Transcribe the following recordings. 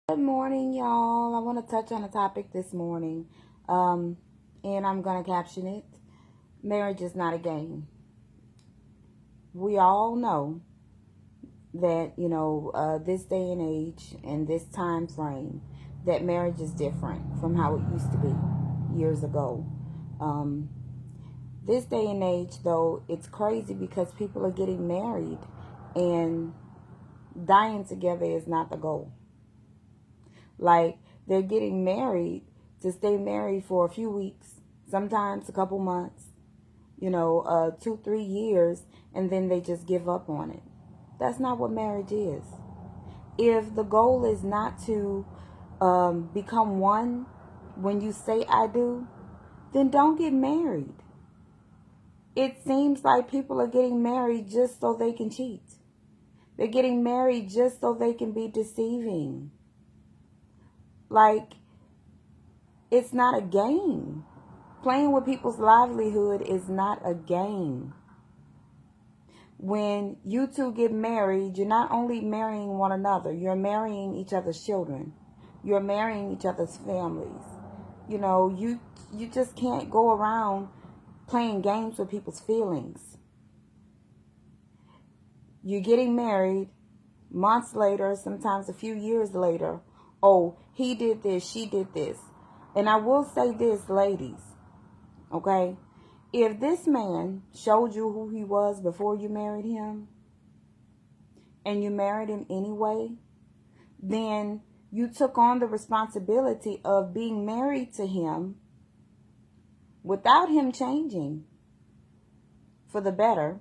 Good morning, y'all. I want to touch on a topic this morning, um, and I'm going to caption it. Marriage is not a game. We all know that, this day and age and this time frame, that marriage is different from how it used to be years ago. Um, this day and age, though, it's crazy because people are getting married and dying together is not the goal. Like, they're getting married to stay married for a few weeks, sometimes a couple months, 2, 3 years, and then they just give up on it. That's not what marriage is. If the goal is not to become one when you say I do, then don't get married. It seems like people are getting married just so they can cheat. They're getting married just so they can be deceiving. Like, it's not a game. Playing with people's livelihood is not a game. When you two get married, you're not only marrying one another, you're marrying each other's children. You're marrying each other's families. You just can't go around playing games with people's feelings. You're getting married months later, sometimes a few years later. Oh, he did this, she did this. And I will say this, ladies, okay? If this man showed you who he was before you married him, and you married him anyway, then you took on the responsibility of being married to him without him changing for the better.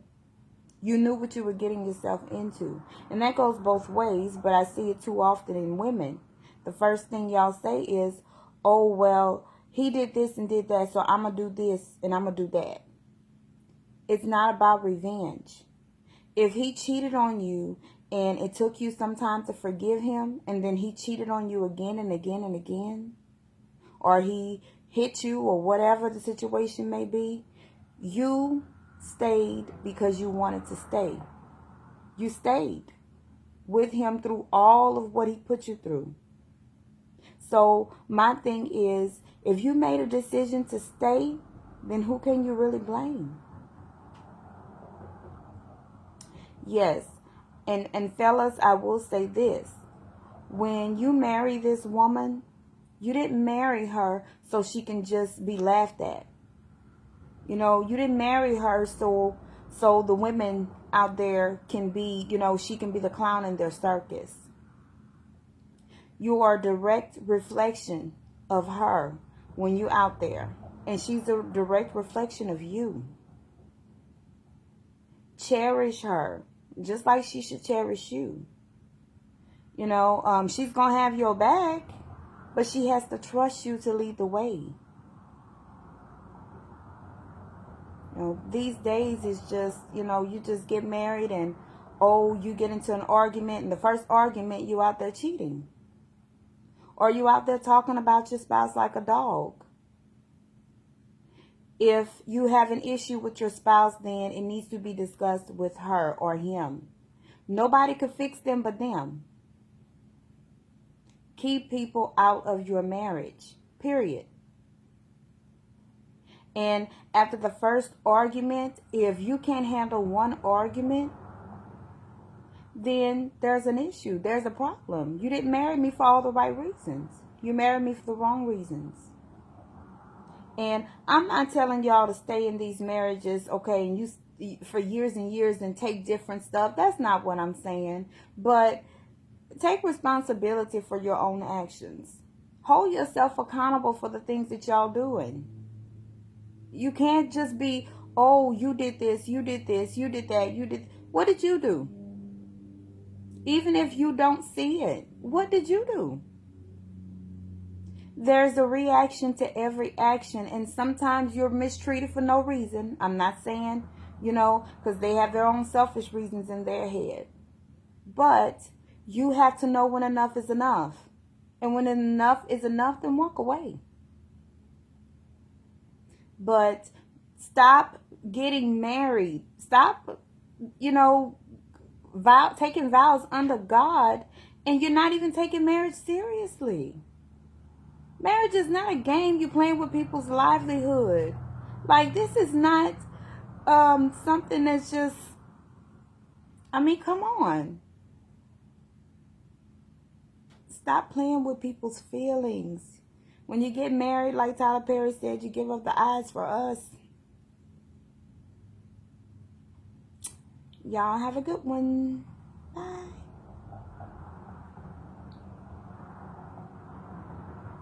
You knew what you were getting yourself into. And that goes both ways, but I see it too often in women. The first thing y'all say is, oh, well, he did this and did that, so I'm going to do this and I'm going to do that. It's not about revenge. If he cheated on you and it took you some time to forgive him, and then he cheated on you again and again and again, or he hit you or whatever the situation may be, you stayed because you wanted to stay. You stayed with him through all of what he put you through. So my thing is, if you made a decision to stay, then who can you really blame? Yes. And fellas, I will say this. When you marry this woman, you didn't marry her so she can just be laughed at. You didn't marry her so the women out there can be, she can be the clown in their circus. You are a direct reflection of her when you're out there. And she's a direct reflection of you. Cherish her just like she should cherish you. She's going to have your back, but she has to trust you to lead the way. These days is just, you just get married and, you get into an argument, and the first argument, you out there cheating. Or you out there talking about your spouse like a dog. If you have an issue with your spouse, then it needs to be discussed with her or him. Nobody could fix them but them. Keep people out of your marriage, period. And after the first argument, if you can't handle one argument, then there's an issue. There's a problem. You didn't marry me for all the right reasons. You married me for the wrong reasons. And I'm not telling y'all to stay in these marriages, okay, and you for years and years and take different stuff. That's not what I'm saying. But take responsibility for your own actions. Hold yourself accountable for the things that y'all doing. You can't just be, oh, you did this, you did this, you did that, you did. What did you do? Even if you don't see it, what did you do? There's a reaction to every action, and sometimes you're mistreated for no reason. I'm not saying, because they have their own selfish reasons in their head. But you have to know when enough is enough. And when enough is enough, then walk away. But stop getting married. Stop, taking vows under God And you're not even taking marriage seriously. Marriage is not a game you playing with people's livelihood. Like, this is not something that's just, I mean, come on. Stop playing with people's feelings. When you get married, like Tyler Perry said, you give up the eyes for us. Y'all have a good one.